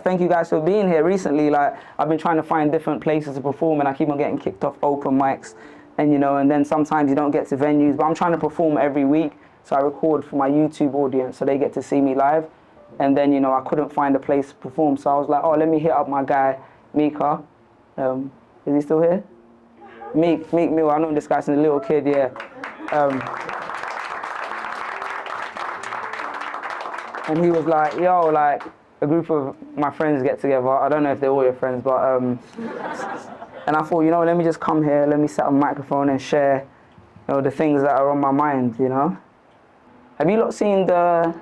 thank you guys for being here. Recently, like, I've been trying to find different places to perform, and I keep on getting kicked off open mics, and you know, and then sometimes you don't get to venues, but I'm trying to perform every week, so I record for my YouTube audience so they get to see me live. And then, you know, I couldn't find a place to perform, so I was like, oh, let me hit up my guy, Mika. Is he still here? Meek Mill, I know this guy since a little kid, yeah. And he was like, yo, like, a group of my friends get together. I don't know if they're all your friends, but, and I thought, you know, let me just come here, let me set up a microphone and share, you know, the things that are on my mind, you know? Have you lot seen the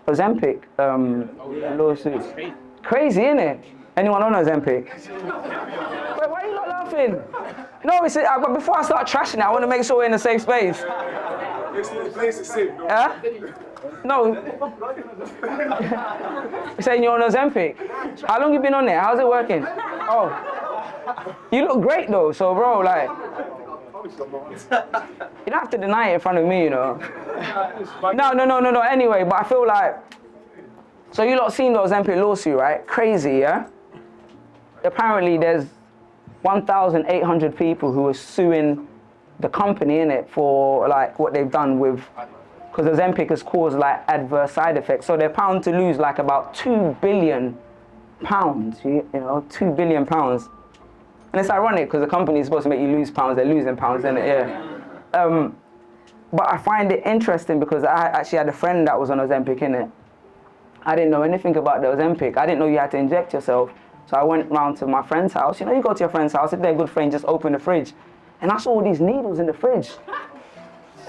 Ozempic lawsuit? Crazy, innit? Anyone on Ozempic? Wait, why are you not laughing? No, it's, but before I start trashing it, I want to make sure we're in a safe space. The place is safe. Yeah? No. You're saying you're on Ozempic? How long you been on there? How's it working? Oh. You look great though, so bro, like, you don't have to deny it in front of me, you know. No. Anyway, but I feel like, so you lot seen the Ozempic lawsuit, right? Crazy, yeah? Apparently there's 1,800 people who are suing the company in it for like what they've done with, because Ozempic has caused like adverse side effects. So they're bound to lose like about £2 billion, you know, £2 billion. And it's ironic because the company is supposed to make you lose pounds, they're losing pounds, isn't it? Yeah. But I find it interesting because I actually had a friend that was on Ozempic, innit? I didn't know anything about the Ozempic. I didn't know you had to inject yourself. So I went round to my friend's house. You know, you go to your friend's house, if they're a good friend, just open the fridge. And I saw all these needles in the fridge.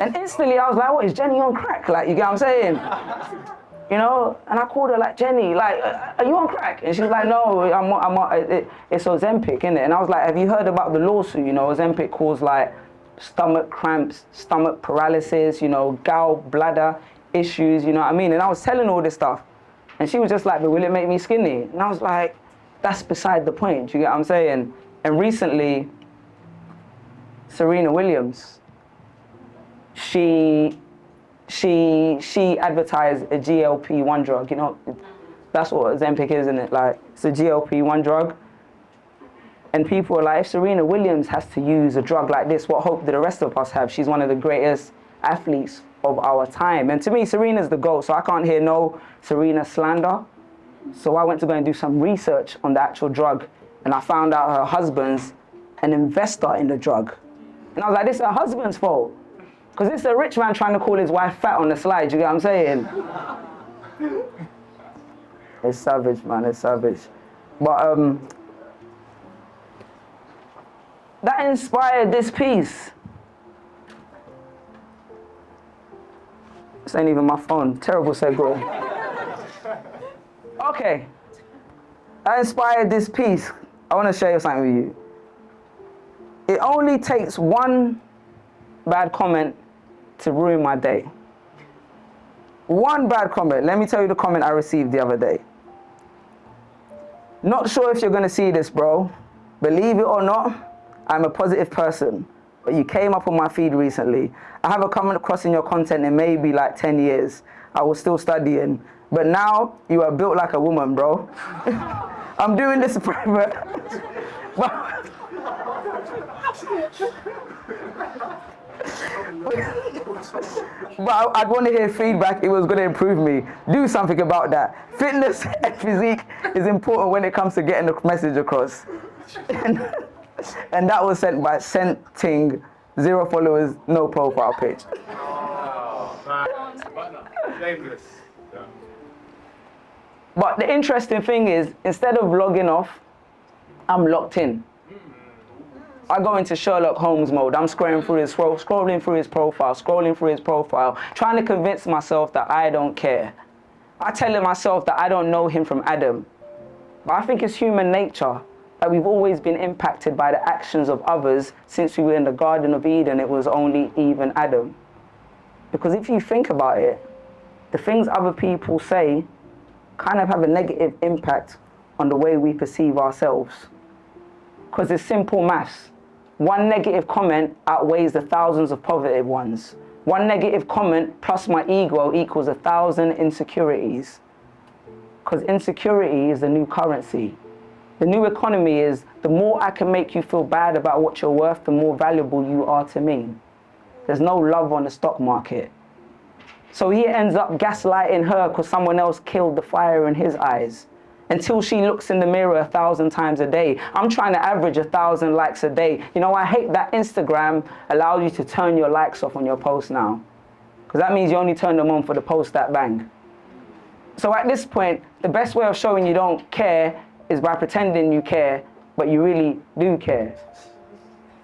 And instantly I was like, what, is Jenny on crack? Like, you get what I'm saying? You know? And I called her like, Jenny, like, are you on crack? And she was like, no, it's Ozempic, innit? And I was like, have you heard about the lawsuit? You know, Ozempic caused like stomach cramps, stomach paralysis, you know, gallbladder issues, you know what I mean? And I was telling all this stuff. And she was just like, but will it make me skinny? And I was like, that's beside the point, you get what I'm saying? And recently, Serena Williams, she advertised a GLP-1 drug, you know, that's what Ozempic is, isn't it? Like, it's a GLP-1 drug. And people are like, if Serena Williams has to use a drug like this, what hope do the rest of us have? She's one of the greatest athletes of our time. And to me, Serena's the GOAT, so I can't hear no Serena slander. So I went to go and do some research on the actual drug, and I found out her husband's an investor in the drug. And I was like, this is her husband's fault. Because it's a rich man trying to call his wife fat on the slide, you get what I'm saying? It's savage, man, it's savage. But that inspired this piece. This ain't even my phone, terrible segue. Okay, that inspired this piece. I want to share something with you. It only takes one bad comment to ruin my day. One bad comment. Let me tell you the comment I received the other day. Not sure if you're going to see this, bro. Believe it or not, I'm a positive person. But you came up on my feed recently. I haven't come across in your content in maybe like 10 years. I was still studying. But now, you are built like a woman, bro. I'm doing this private. But I'd want to hear feedback. It was going to improve me. Do something about that. Fitness and physique is important when it comes to getting the message across. And that was sent by Senting, 0 followers, no profile page. But the interesting thing is, instead of logging off, I'm locked in. I go into Sherlock Holmes mode. I'm scrolling through his profile, trying to convince myself that I don't care. I tell myself that I don't know him from Adam. But I think it's human nature that we've always been impacted by the actions of others since we were in the Garden of Eden. It was only Eve and Adam. Because if you think about it, the things other people say kind of have a negative impact on the way we perceive ourselves. Because it's simple maths. One negative comment outweighs the thousands of positive ones. One negative comment plus my ego equals 1,000 insecurities. Because insecurity is the new currency. The new economy is, the more I can make you feel bad about what you're worth, the more valuable you are to me. There's no love on the stock market. So he ends up gaslighting her because someone else killed the fire in his eyes. Until she looks in the mirror 1,000 times a day. I'm trying to average 1,000 likes a day. You know, I hate that Instagram allows you to turn your likes off on your post now. Because that means you only turn them on for the post that bang. So at this point, the best way of showing you don't care is by pretending you care, but you really do care.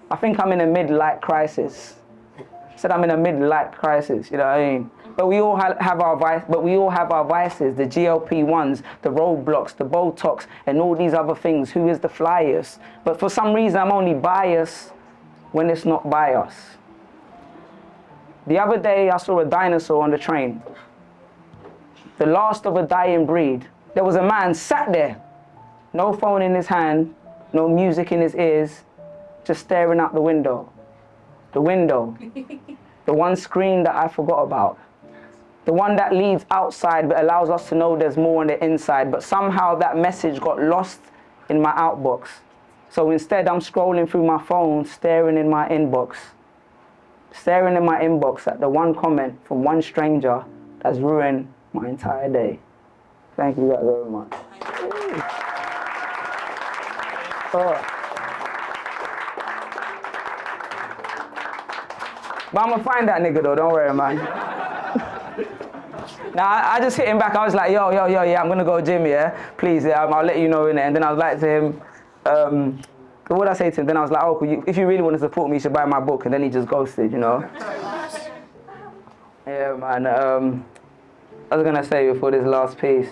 I think I'm in a mid-life crisis. I said I'm in a mid-life crisis, you know what I mean? But we all have our vices, the GLP-1s, the roadblocks, the Botox, and all these other things. Who is the flyest? But for some reason, I'm only biased when it's not by us. The other day, I saw a dinosaur on the train. The last of a dying breed. There was a man sat there, no phone in his hand, no music in his ears, just staring out the window. The window. The one screen that I forgot about. The one that leads outside but allows us to know there's more on the inside. But somehow that message got lost in my outbox. So instead, I'm scrolling through my phone, staring in my inbox. Staring in my inbox at the one comment from one stranger that's ruined my entire day. Thank you guys very much. But I'm gonna find that nigga though, don't worry, man. Now, I just hit him back. I was like, yo, yeah, I'm gonna go gym, yeah? Please, yeah, I'll let you know in it. And then I was like to him, what did I say to him? Then I was like, oh, if you really want to support me, you should buy my book. And then he just ghosted, you know? Yeah, man. I was gonna say before this last piece.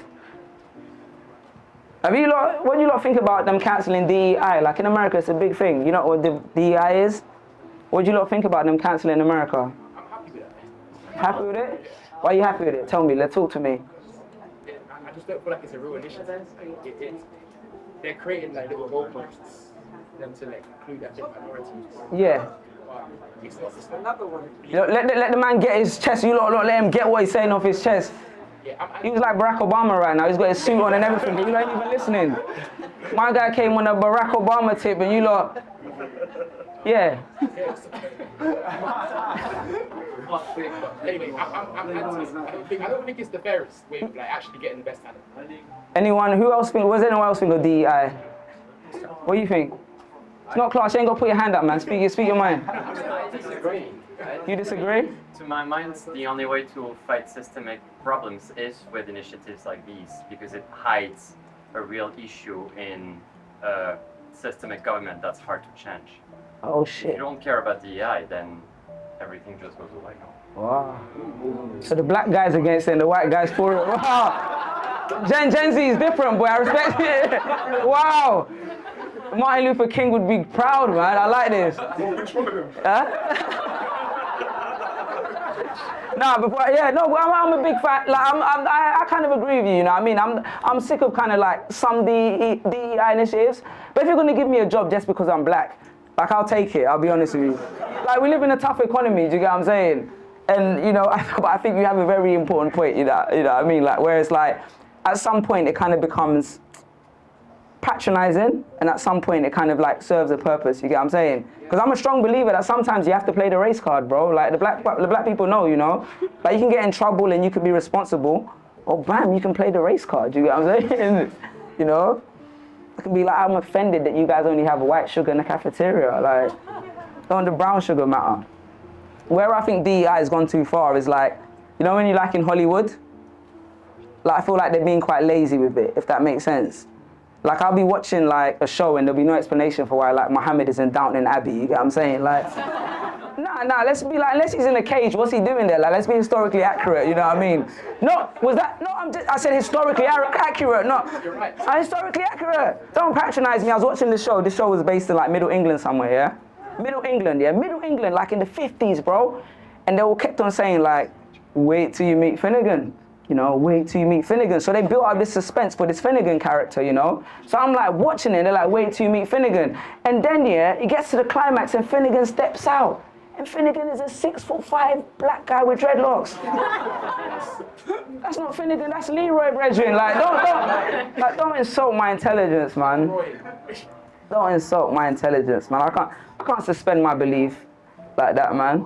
What do you lot think about them cancelling DEI? Like in America, it's a big thing. You know what the DEI is? What do you lot think about them cancelling America? I'm happy with that. Happy with it? Why are you happy with it? Tell me, talk to me. I just don't feel like it's a real initiative. They're creating like little goalposts for them to like include that minority. Yeah. It's another one. You know, let the man get his chest. You lot let him get what he's saying off his chest. Yeah, He was like Barack Obama right now. He's got his suit on and everything, but you ain't even listening. My guy came on a Barack Obama tip and you lot, yeah. Anyway, I don't think it's the fairest way of like actually getting the best talent. Was anyone else think of DEI? What do you think? It's not class, you ain't got to put your hand up, man. Speak your mind. I disagree. You disagree? To my mind, the only way to fight systemic problems is with initiatives like these, because it hides a real issue in a systemic government that's hard to change. Oh, If shit. you don't care about DEI, then everything just goes away. Wow. So the black guys against it and the white guys for it. Wow. Gen Z is different, boy. I respect it. Wow. Martin Luther King would be proud, man. I like this. Which one of them? Huh? Nah, but I'm a big fan. Like, I kind of agree with you. You know what I mean? I'm sick of kind of like some DEI initiatives. But if you're gonna give me a job just because I'm black, like I'll take it. I'll be honest with you. Like we live in a tough economy. Do you get what I'm saying? And you know, but I think you have a very important point. You know what I mean? Like where it's like, at some point it kind of becomes patronizing, and at some point it kind of like serves a purpose. You get what I'm saying? Because I'm a strong believer that sometimes you have to play the race card, bro. Like the black people know, you know. Like you can get in trouble and you can be responsible, or bam, you can play the race card. You get what I'm saying? You know. It can be like, I'm offended that you guys only have white sugar in the cafeteria. Like, don't the brown sugar matter? Where I think DEI has gone too far is like, you know when you like in Hollywood? Like I feel like they're being quite lazy with it, if that makes sense. Like I'll be watching like a show and there'll be no explanation for why like Muhammad is in Downton Abbey, you get what I'm saying? Like, nah, let's be like, unless he's in a cage, what's he doing there? Like, let's be historically accurate, you know what I mean? I said historically accurate, not, You're right. historically accurate. Don't patronize me. I was watching this show. This show was based in like Middle England somewhere, yeah? Middle England, like in the 50s, bro. And they all kept on saying like, wait till you meet Finnegan. You know, wait till you meet Finnegan. So they built up this suspense for this Finnegan character, you know? So I'm like watching it, they're like, wait till you meet Finnegan. And then, yeah, it gets to the climax and Finnegan steps out. And Finnegan is a 6'5" black guy with dreadlocks. That's not Finnegan, that's Leroy brethren. Like, don't insult my intelligence, man. Don't insult my intelligence, man. I can't suspend my belief like that, man.